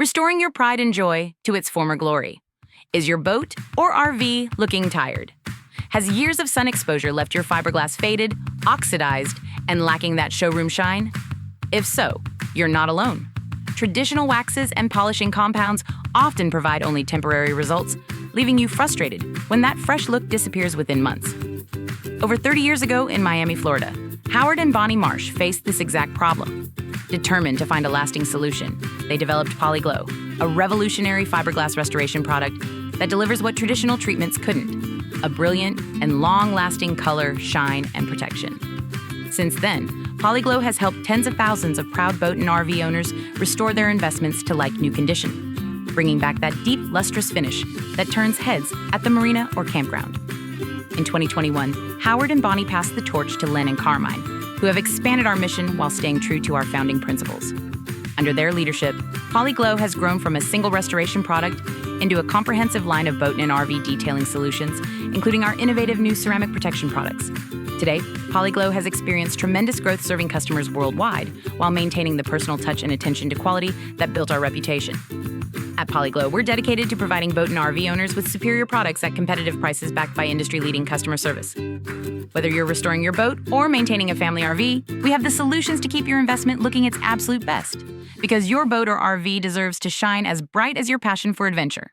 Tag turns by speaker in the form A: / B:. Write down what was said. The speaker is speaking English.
A: restoring your pride and joy to its former glory. Is your boat or RV looking tired? Has years of sun exposure left your fiberglass faded, oxidized, and lacking that showroom shine? If so, you're not alone. Traditional waxes and polishing compounds often provide only temporary results, leaving you frustrated when that fresh look disappears within months. Over 30 years ago in Miami, Florida, Howard and Bonnie Marsh faced this exact problem. Determined to find a lasting solution, they developed Poli Glow, a revolutionary fiberglass restoration product that delivers what traditional treatments couldn't: a brilliant and long-lasting color, shine, and protection. Since then, Poli Glow has helped tens of thousands of proud boat and RV owners restore their investments to like-new condition, bringing back that deep, lustrous finish that turns heads at the marina or campground. In 2021, Howard and Bonnie passed the torch to Len and Carmine, who have expanded our mission while staying true to our founding principles. Under their leadership, Poli Glow has grown from a single restoration product into a comprehensive line of boat and RV detailing solutions, including our innovative new ceramic protection products. Today, Poli Glow has experienced tremendous growth serving customers worldwide while maintaining the personal touch and attention to quality that built our reputation. At Poli Glow, we're dedicated to providing boat and RV owners with superior products at competitive prices backed by industry-leading customer service. Whether you're restoring your boat or maintaining a family RV, we have the solutions to keep your investment looking its absolute best. Because your boat or RV deserves to shine as bright as your passion for adventure.